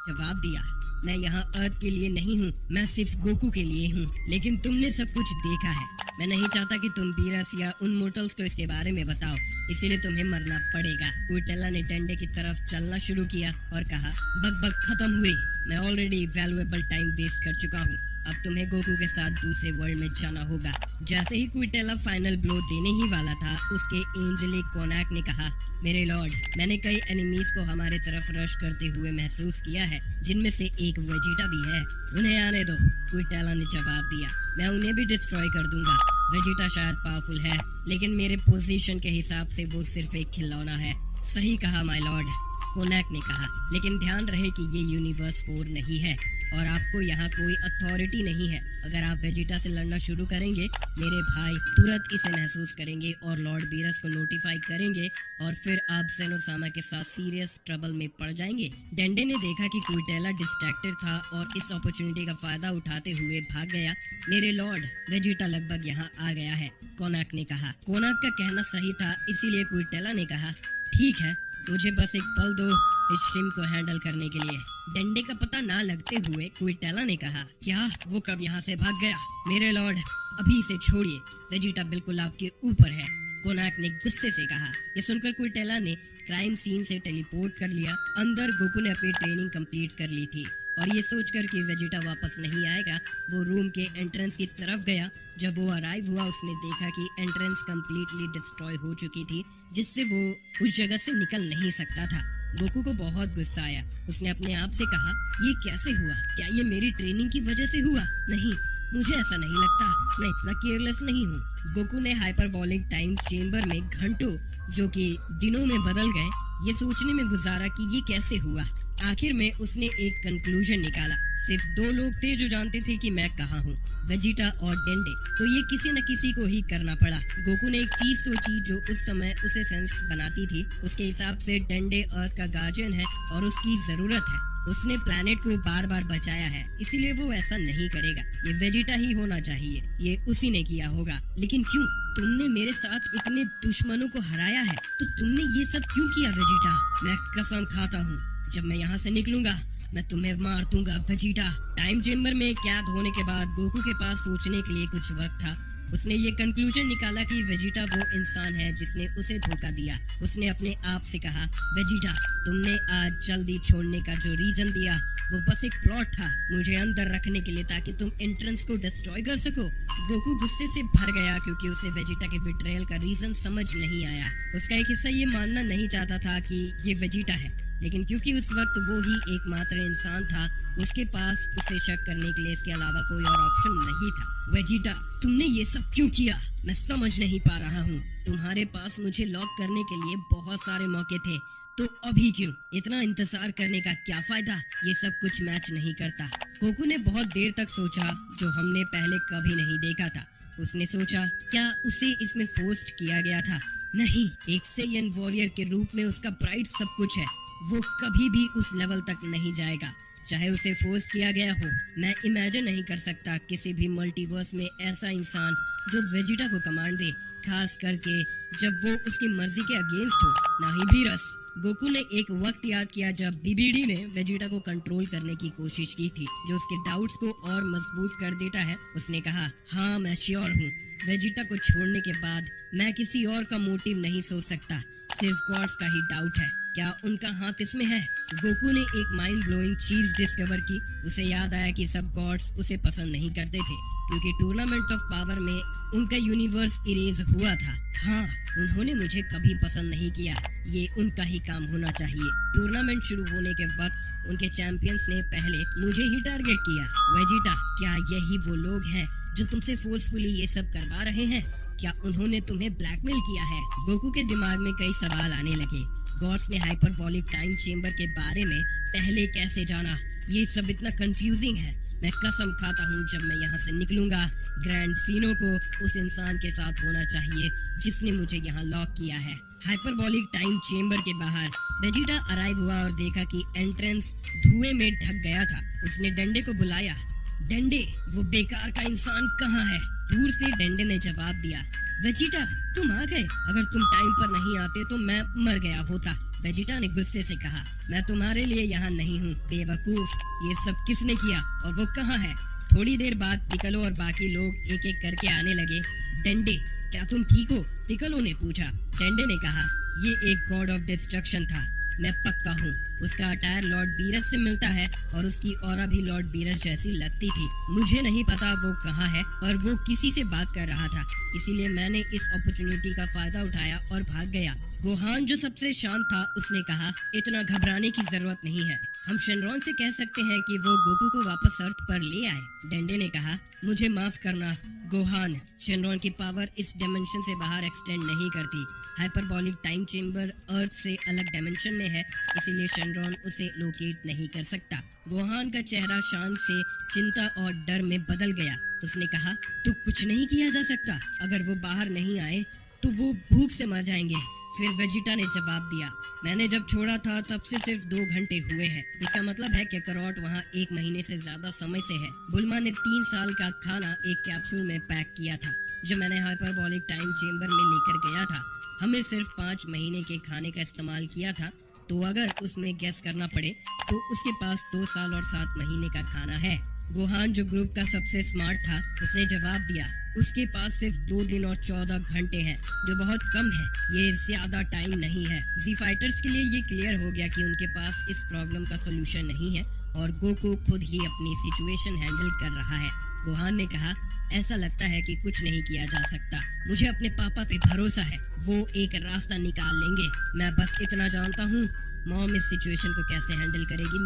जवाब दिया, मैं यहाँ अर्थ के लिए नहीं हूँ, मैं सिर्फ गोकू के लिए हूँ। लेकिन तुमने सब कुछ देखा है, मैं नहीं चाहता कि तुम बीरस या उन मोटल्स को इसके बारे में बताओ, इसीलिए तुम्हें मरना पड़ेगा। कुर्टेला ने डंडे की तरफ चलना शुरू किया और कहा, बक खत्म हुई, मैं ऑलरेडी वैल्यूएबल टाइम वेस्ट कर चुका हूँ, अब तुम्हें गोकू के साथ दूसरे वर्ल्ड में जाना होगा। जैसे ही कुर्टेला फाइनल ब्लो देने ही वाला था, उसके एंजेलिक कोनाक ने कहा, मेरे लॉर्ड, मैंने कई एनिमीज को हमारे तरफ रश करते हुए महसूस किया है, जिनमें से एक वेजिटा भी है, उन्हें आने दो। कुर्टेला ने जवाब दिया, मैं उन्हें भी डिस्ट्रॉय कर दूंगा। वेजिटा शायद पावरफुल है, लेकिन मेरे पोजीशन के हिसाब से वो सिर्फ एक खिलौना है। सही कहा माय लॉर्ड, कोनाक ने कहा, लेकिन ध्यान रहे कि ये यूनिवर्स 4 नहीं है और आपको यहाँ कोई अथॉरिटी नहीं है। अगर आप वेजिटा से लड़ना शुरू करेंगे, मेरे भाई तुरंत इसे महसूस करेंगे और लॉर्ड बीरस को नोटिफाई करेंगे और फिर आप जेनोसामा के साथ सीरियस ट्रबल में पड़ जाएंगे। डेंडे ने देखा कि कुर्टेला डिस्ट्रैक्टेड था और इस अपॉर्चुनिटी का फायदा उठाते हुए भाग गया। मेरे लॉर्ड, वेजिटा लगभग यहाँ आ गया है, कोनाक ने कहा। कोनाक का कहना सही था, इसीलिए कुर्टेला ने कहा, ठीक है, मुझे बस एक पल दो इस स्ट्रीम को हैंडल करने के लिए। डंडे का पता ना लगते हुए कुर्टेला ने कहा, क्या वो कब यहाँ से भाग गया? मेरे लॉर्ड, अभी इसे छोड़िए, वेजिटा बिल्कुल आपके ऊपर है, कोनाक ने गुस्से से कहा। ये सुनकर कुर्टेला ने क्राइम सीन से टेलीपोर्ट कर लिया। अंदर गोकू ने अपनी ट्रेनिंग कंप्लीट कर ली थी और ये सोचकर कि वेजिटा वापस नहीं आएगा, वो रूम के एंट्रेंस की तरफ गया। जब वो अराइव हुआ, उसने देखा कि एंट्रेंस कंप्लीटली डिस्ट्रॉय हो चुकी थी, जिससे वो उस जगह से निकल नहीं सकता था। गोकू को बहुत गुस्सा आया। उसने अपने आप से कहा, ये कैसे हुआ? क्या ये मेरी ट्रेनिंग की वजह से हुआ? नहीं, मुझे ऐसा नहीं लगता, मैं इतना केयरलेस नहीं हूँ। गोकू ने हाइपरबोलिक टाइम चेम्बर में घंटों, जो कि दिनों में बदल गए, ये सोचने में गुजारा कि ये कैसे हुआ। आखिर में उसने एक कंक्लूजन निकाला। सिर्फ 2 लोग थे जो जानते थे कि मैं कहाँ हूँ, वेजिटा और डेंडे, तो ये किसी न किसी को ही करना पड़ा। गोकू ने एक चीज सोची जो उस समय उसे सेंस बनाती थी। उसके हिसाब से डेंडे अर्थ का गार्जियन है और उसकी जरूरत है। उसने प्लैनेट को बार बार बचाया है, इसीलिए वो ऐसा नहीं करेगा। ये वेजिटा ही होना चाहिए, ये उसी ने किया होगा। लेकिन क्यों? तुमने मेरे साथ इतने दुश्मनों को हराया है, तो तुमने ये सब क्यों किया वेजिटा? मैं कसम खाता हूँ, जब मैं यहाँ से निकलूंगा, मैं तुम्हें मार दूंगा वेजिटा। टाइम चेम्बर में कैद होने के बाद गोकू के पास सोचने के लिए कुछ वक्त था। उसने ये कंक्लूजन निकाला कि वेजिटा वो इंसान है जिसने उसे धोखा दिया। उसने अपने आप से कहा, वेजिटा, तुमने आज जल्दी छोड़ने का जो रीजन दिया, वो बस एक प्लॉट था मुझे अंदर रखने के लिए, ताकि तुम एंट्रेंस को डिस्ट्रॉय कर सको। गोकू गुस्से से भर गया क्योंकि उसे वेजिटा के बिट्रेयल का रीजन समझ नहीं आया। उसका एक हिस्सा ये मानना नहीं चाहता था कि ये वेजिटा है, लेकिन क्योंकि उस वक्त वो ही एकमात्र इंसान था, उसके पास उसे शक करने के लिए इसके अलावा कोई और ऑप्शन नहीं था। वेजिटा, तुमने ये सब क्यों किया? मैं समझ नहीं पा रहा हूँ। तुम्हारे पास मुझे लॉक करने के लिए बहुत सारे मौके थे, तो अभी क्यों? इतना इंतजार करने का क्या फायदा? ये सब कुछ मैच नहीं करता। गोकू ने बहुत देर तक सोचा, जो हमने पहले कभी नहीं देखा था। उसने सोचा, क्या उसे इसमें फोर्स्ड किया गया था? नहीं, एक सेयन वॉरियर के रूप में उसका प्राइड सब कुछ है। वो कभी भी उस लेवल तक नहीं जाएगा, चाहे उसे फोर्स किया गया हो। मैं इमेजिन नहीं कर सकता किसी भी मल्टीवर्स में ऐसा इंसान जो वेजिटा को कमांड दे, खास करके जब वो उसकी मर्जी के अगेंस्ट हो। ना ही बीरस। गोकू ने एक वक्त याद किया जब बीबीडी ने वेजिटा को कंट्रोल करने की कोशिश की थी, जो उसके डाउट्स को और मजबूत कर देता है। उसने कहा, हाँ मैं श्योर हूँ, वेजिटा को छोड़ने के बाद मैं किसी और का मोटिव नहीं सोच सकता, सिर्फ गॉड्स का ही डाउट है। क्या उनका हाथ इसमें है? गोकू ने एक माइंड ब्लोइंग चीज डिस्कवर की। उसे याद आया कि सब गॉड्स उसे पसंद नहीं करते थे, क्योंकि टूर्नामेंट ऑफ पावर में उनका यूनिवर्स इरेज हुआ था। हाँ, उन्होंने मुझे कभी पसंद नहीं किया, ये उनका ही काम होना चाहिए। टूर्नामेंट शुरू होने के वक्त उनके चैंपियंस ने पहले मुझे ही टारगेट किया। वेजिटा, क्या यही वो लोग हैं जो तुमसे फोर्सफुली ये सब करवा रहे हैं? क्या उन्होंने तुम्हें ब्लैकमेल किया है? गोकू के दिमाग में कई सवाल आने लगे। गॉड्स ने हाइपरबोलिक टाइम चेम्बर के बारे में पहले कैसे जाना? ये सब इतना कंफ्यूजिंग है। मैं कसम खाता हूँ, जब मैं यहाँ से निकलूंगा, ग्रैंड सीनो को उस इंसान के साथ होना चाहिए जिसने मुझे यहाँ लॉक किया है। हाइपरबोलिक टाइम चेम्बर के बाहर वेजिटा अराइव हुआ और देखा कि एंट्रेंस धुएं में ढक गया था। उसने डंडे को बुलाया। डंडे, वो बेकार का इंसान कहाँ है? दूर से डंडे ने जवाब दिया, वेजिटा, तुम आ गए। अगर तुम टाइम पर नहीं आते तो मैं मर गया होता। वेजिटा ने गुस्से से कहा, मैं तुम्हारे लिए यहाँ नहीं हूँ बेवकूफ। ये सब किसने किया और वो कहाँ है? थोड़ी देर बाद पिकलो और बाकी लोग एक एक करके आने लगे। डेंडे, क्या तुम ठीक हो? पिकलो ने पूछा। डेंडे ने कहा, ये एक गॉड ऑफ डिस्ट्रक्शन था, मैं पक्का हूँ। उसका अटायर लॉर्ड बीरस से मिलता है और उसकी ऑरा भी लॉर्ड बीरस जैसी लगती थी। मुझे नहीं पता वो कहाँ है, पर वो किसी से बात कर रहा था, इसीलिए मैंने इस अपॉर्चुनिटी का फायदा उठाया और भाग गया। गोहान जो सबसे शांत था उसने कहा, इतना घबराने की जरूरत नहीं है, हम शेनरॉन से कह सकते हैं कि वो गोकू को वापस अर्थ पर ले आए। डेंडे ने कहा, मुझे माफ करना गोहान, शेनरॉन की पावर इस डायमेंशन से बाहर एक्सटेंड नहीं करती। हाइपरबॉलिक टाइम चेम्बर अर्थ से अलग डायमेंशन में है, इसीलिए शेनरॉन उसे लोकेट नहीं कर सकता। गोहान का चेहरा शान से चिंता और डर में बदल गया। उसने कहा, तो कुछ नहीं किया जा सकता? अगर वो बाहर नहीं आए तो वो भूख से मर जाएंगे। फिर वेजिटा ने जवाब दिया, मैंने जब छोड़ा था तब से सिर्फ 2 घंटे हुए हैं। इसका मतलब है कि करॉट वहाँ 1 महीने से ज्यादा समय से है। बुल्मा ने 3 साल का खाना एक कैप्सूल में पैक किया था, जो मैंने हाइपरबॉलिक टाइम चेम्बर में लेकर गया था। हमें सिर्फ 5 महीने के खाने का इस्तेमाल किया था, तो अगर उसमें गैस करना पड़े तो उसके पास 2 साल और 7 महीने का खाना है। गोहान जो ग्रुप का सबसे स्मार्ट था, उसने जवाब दिया, उसके पास सिर्फ 2 दिन और 14 घंटे हैं, जो बहुत कम है, ये ज्यादा टाइम नहीं है। जी फाइटर्स के लिए ये क्लियर हो गया कि उनके पास इस प्रॉब्लम का सोल्यूशन नहीं है और गोकू खुद ही अपनी सिचुएशन हैंडल कर रहा है। गोहान ने कहा, ऐसा लगता है कि कुछ नहीं किया जा सकता। मुझे अपने पापा पे भरोसा है, वो एक रास्ता निकाल लेंगे। मैं बस इतना जानता हूँ, मॉम इस सिचुएशन को कैसे हैंडल करेगी।